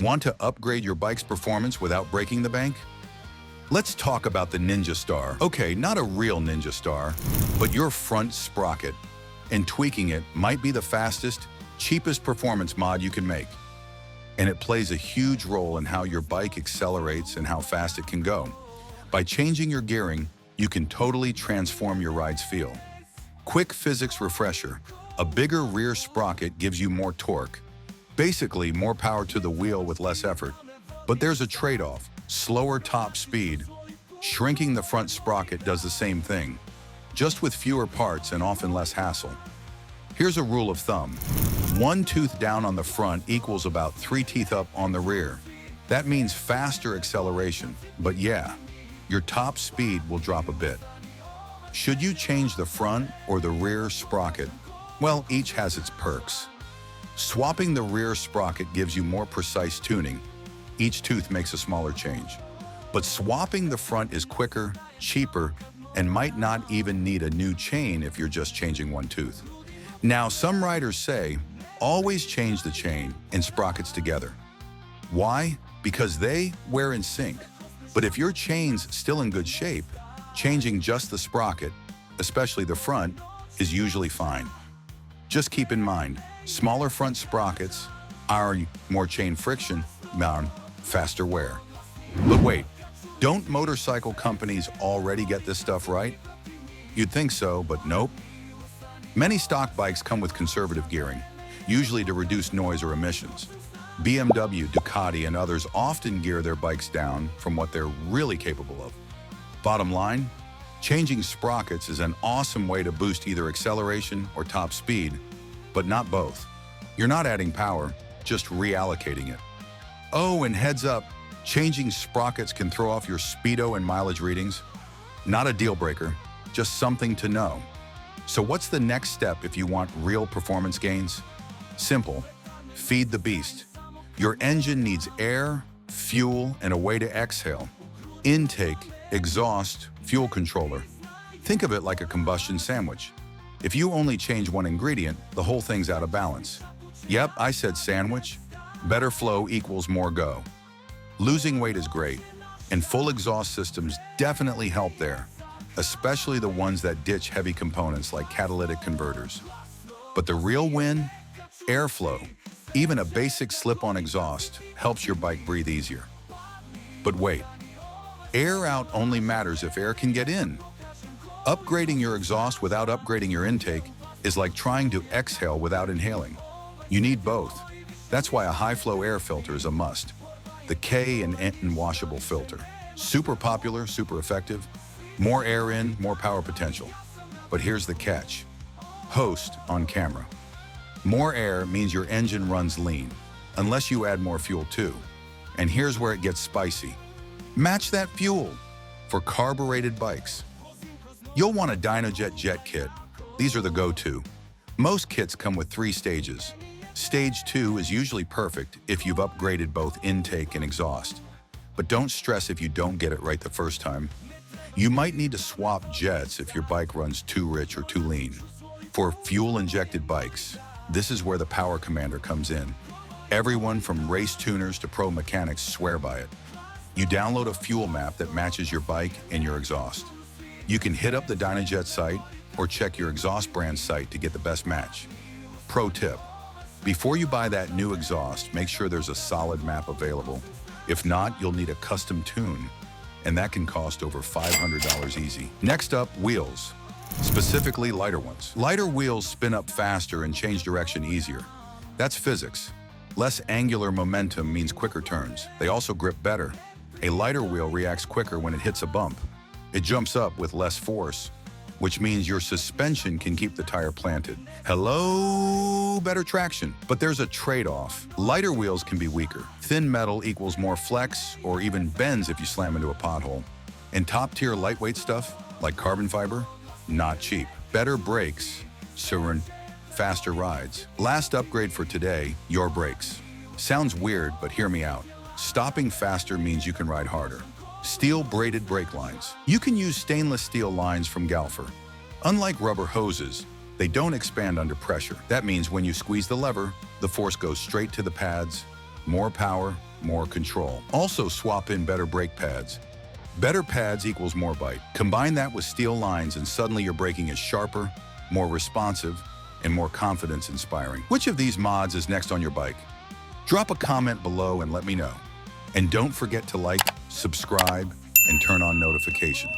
Want to upgrade your bike's performance without breaking the bank? Let's talk about the Ninja Star. Okay, not a real Ninja Star, but your front sprocket. And tweaking it might be the fastest, cheapest performance mod you can make. And it plays a huge role in how your bike accelerates and how fast it can go. By changing your gearing, you can totally transform your ride's feel. Quick physics refresher. A bigger rear sprocket gives you more torque. Basically, more power to the wheel with less effort. But there's a trade-off. Slower top speed. Shrinking the front sprocket does the same thing, just with fewer parts and often less hassle. Here's a rule of thumb. 1 tooth down on the front equals about 3 teeth up on the rear. That means faster acceleration, but yeah, your top speed will drop a bit. Should you change the front or the rear sprocket? Well, each has its perks. Swapping the rear sprocket gives you more precise tuning. Each tooth makes a smaller change. But swapping the front is quicker, cheaper, and might not even need a new chain if you're just changing 1 tooth. Now, some riders say, always change the chain and sprockets together. Why? Because they wear in sync. But if your chain's still in good shape, changing just the sprocket, especially the front, is usually fine. Just keep in mind, smaller front sprockets are more chain friction, faster wear. But wait, don't motorcycle companies already get this stuff right? You'd think so, but nope. Many stock bikes come with conservative gearing, usually to reduce noise or emissions. BMW, Ducati, and others often gear their bikes down from what they're really capable of. Bottom line, changing sprockets is an awesome way to boost either acceleration or top speed, but not both. You're not adding power, just reallocating it. Oh, and heads up, changing sprockets can throw off your speedo and mileage readings. Not a deal breaker, just something to know. So what's the next step if you want real performance gains? Simple, feed the beast. Your engine needs air, fuel, and a way to exhale. Intake, exhaust, fuel controller. Think of it like a combustion sandwich. If you only change one ingredient, the whole thing's out of balance. Yep, I said sandwich. Better flow equals more go. Losing weight is great, and full exhaust systems definitely help there, especially the ones that ditch heavy components like catalytic converters. But the real win? Airflow. Even a basic slip-on exhaust helps your bike breathe easier. But wait, air out only matters if air can get in. Upgrading your exhaust without upgrading your intake is like trying to exhale without inhaling. You need both. That's why a high-flow air filter is a must. The K and N washable filter. Super popular, super effective. More air in, more power potential. But here's the catch. Host on camera. More air means your engine runs lean, unless you add more fuel too. And here's where it gets spicy. Match that fuel for carbureted bikes. You'll want a Dynojet jet kit. These are the go-to. Most kits come with 3 stages. Stage 2 is usually perfect if you've upgraded both intake and exhaust. But don't stress if you don't get it right the first time. You might need to swap jets if your bike runs too rich or too lean. For fuel-injected bikes, this is where the Power Commander comes in. Everyone from race tuners to pro mechanics swear by it. You download a fuel map that matches your bike and your exhaust. You can hit up the Dynojet site or check your exhaust brand site to get the best match. Pro tip: before you buy that new exhaust, make sure there's a solid map available. If not, you'll need a custom tune, and that can cost over $500 easy. Next up, wheels, specifically lighter ones. Lighter wheels spin up faster and change direction easier. That's physics. Less angular momentum means quicker turns. They also grip better. A lighter wheel reacts quicker when it hits a bump. It jumps up with less force, which means your suspension can keep the tire planted. Hello, better traction. But there's a trade-off. Lighter wheels can be weaker. Thin metal equals more flex or even bends if you slam into a pothole. And top-tier lightweight stuff, like carbon fiber, not cheap. Better brakes, faster rides. Last upgrade for today, your brakes. Sounds weird, but hear me out. Stopping faster means you can ride harder. Steel braided brake lines. You can use stainless steel lines from Galfer. Unlike rubber hoses, they don't expand under pressure. That means when you squeeze the lever, the force goes straight to the pads. More power, more control. Also swap in better brake pads. Better pads equals more bite. Combine that with steel lines and suddenly your braking is sharper, more responsive, and more confidence-inspiring. Which of these mods is next on your bike? Drop a comment below and let me know. And don't forget to like, subscribe, and turn on notifications.